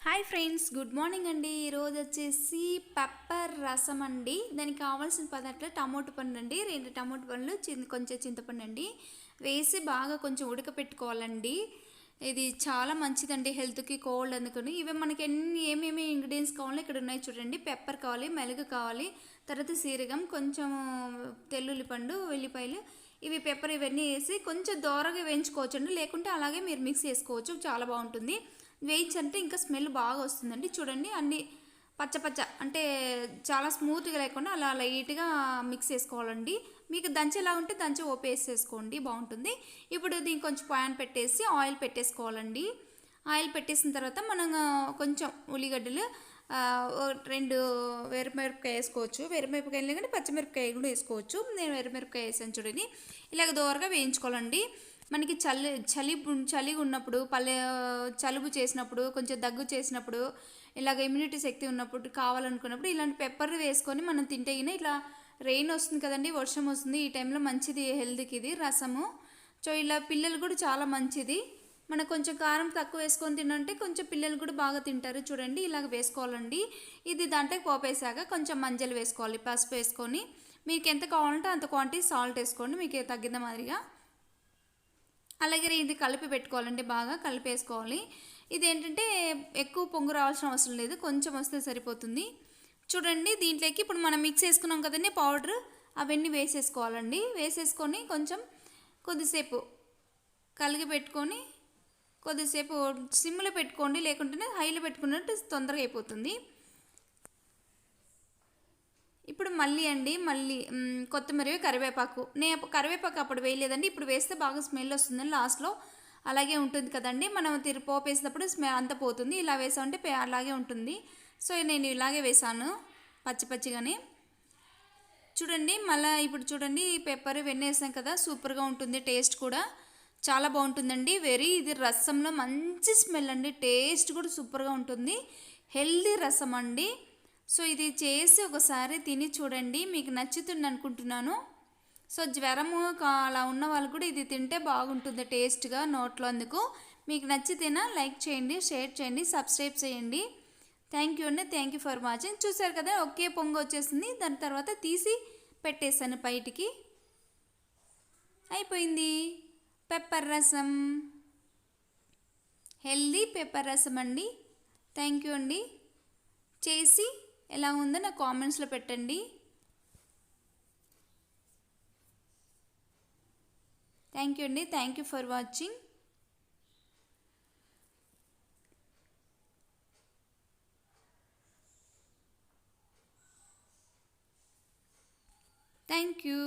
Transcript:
Hi friends, good morning అండి. ఈరోజు వచ్చేసి పెప్పర్ రసం అండి. దానికి కావాల్సిన పదార్థాలు టమోటా పండు అండి, 2 టమోటా పండ్లు, కొంచెం చింతపండు అండి వేసి బాగా కొంచెం ఉడకపెట్టుకోవాలండి. ఇది చాలా మంచిదండి హెల్త్కి, కోల్డ్ అందుకని. ఇవి మనకి ఏమేమి ఇంగ్రీడియంట్స్ కావాలో ఇక్కడ ఉన్నాయి చూడండి. పెప్పర్ కావాలి, మెలుగు కావాలి, తర్వాత సీరగం, కొంచెం తెల్లుల్లిపండు, వెల్లిపాయలు, ఇవి పెప్పర్ ఇవన్నీ వేసి కొంచెం దోరగా వేయించుకోవచ్చండి. లేకుంటే అలాగే మీరు మిక్స్ చేసుకోవచ్చు, చాలా బాగుంటుంది. వేయించంటే ఇంకా స్మెల్ బాగా వస్తుందండి. చూడండి అన్నీ పచ్చ అంటే చాలా స్మూత్గా లేకుండా అలా లైట్గా మిక్స్ చేసుకోవాలండి. మీకు దంచేలా ఉంటే దంచి వేసేసుకోండి, బాగుంటుంది. ఇప్పుడు దీనికి కొంచెం ప్యాన్ పెట్టేసి ఆయిల్ పెట్టేసుకోవాలండి. ఆయిల్ పెట్టేసిన తర్వాత మనం కొంచెం ఉల్లిగడ్డలు, 2 వేరుమిరపకాయ వేసుకోవచ్చు. వేరుమిరపకాయలు కానీ పచ్చిమిరపకాయ కూడా వేసుకోవచ్చు. నేను వేరుమిరపకాయ వేసాను చూడండి. ఇలాగ దోరగా వేయించుకోవాలండి. మనకి చలి ఉన్నప్పుడు, జలుబు చేసినప్పుడు, కొంచెం దగ్గు చేసినప్పుడు, ఇలాగ ఇమ్యూనిటీ శక్తి ఉన్నప్పుడు, కావాలనుకున్నప్పుడు ఇలాంటి పెప్పర్ వేసుకొని మనం తింటే ఇట్లా రెయిన్ వస్తుంది కదండి, వర్షం వస్తుంది, ఈ టైంలో మంచిది హెల్త్కి ఇది రసము. సో ఇలా పిల్లలు కూడా చాలా మంచిది. మనకు కొంచెం కారం తక్కువ వేసుకొని తినంటే కొంచెం పిల్లలు కూడా బాగా తింటారు. చూడండి ఇలాగ వేసుకోవాలండి. ఇది దాంట్లో పోపేసాక కొంచెం మంజలు వేసుకోవాలి, పసుపు వేసుకొని, మీకు ఎంత కావాలంటే అంత క్వాంటిటీ సాల్ట్ వేసుకోండి, మీకు తగ్గిన మాదిరిగా. అలాగే ఇది కలిపి పెట్టుకోవాలండి, బాగా కలిపేసుకోవాలి. ఇదేంటంటే ఎక్కువ పొంగు రావాల్సిన అవసరం లేదు, కొంచెం వస్తే సరిపోతుంది. చూడండి దీంట్లోకి ఇప్పుడు మనం మిక్స్ చేసుకున్నాం కదండి పౌడర్, అవన్నీ వేసేసుకోవాలండి. వేసేసుకొని కొంచెం కొద్దిసేపు కలిగి పెట్టుకొని, కొద్దిసేపు సిమ్లో పెట్టుకోండి, లేకుంటే హైలో పెట్టుకున్నట్టు తొందరగా అయిపోతుంది. ఇప్పుడు మళ్ళీ కొత్తిమీర, కరివేపాకు. నేను కరివేపాకు అప్పుడు వేయలేదండి, ఇప్పుడు వేస్తే బాగా స్మెల్ వస్తుందని లాస్ట్లో. అలాగే ఉంటుంది కదండి, మనం పోపు వేసినప్పుడు స్మెల్ అంతా పోతుంది. ఇలా వేసామంటే అలాగే ఉంటుంది. సో నేను ఇలాగే వేసాను, పచ్చిగానే. చూడండి మళ్ళీ ఇప్పుడు చూడండి పెప్పర్ ఇవన్నీ వేసాం కదా, సూపర్గా ఉంటుంది. టేస్ట్ కూడా చాలా బాగుంటుందండి. ఇది రసంలో మంచి స్మెల్ అండి, టేస్ట్ కూడా సూపర్గా ఉంటుంది. హెల్దీ రసం అండి. సో ఇది చేసి ఒకసారి తిని చూడండి, మీకు నచ్చుతుంది అనుకుంటున్నాను. సో జ్వరము అలా ఉన్న వాళ్ళు కూడా ఇది తింటే బాగుంటుంది టేస్ట్గా నోట్లో. అందుకు మీకు నచ్చితేనా లైక్ చేయండి, షేర్ చేయండి, సబ్స్క్రైబ్ చేయండి. థ్యాంక్ యూ అండి, థ్యాంక్ యూ ఫర్ వాచింగ్. చూసారు కదా ఒకే పొంగు వచ్చేసింది. దాని తర్వాత తీసి పెట్టేశాను బయటికి. అయిపోయింది పెప్పర్ రసం, హెల్దీ పెప్పర్ రసం అండి. థ్యాంక్ యూ అండి. చేసి ఎలా ఉందో నా కామెంట్స్లో పెట్టండి. థ్యాంక్ యూ అండి, thank you for watching. Thank you.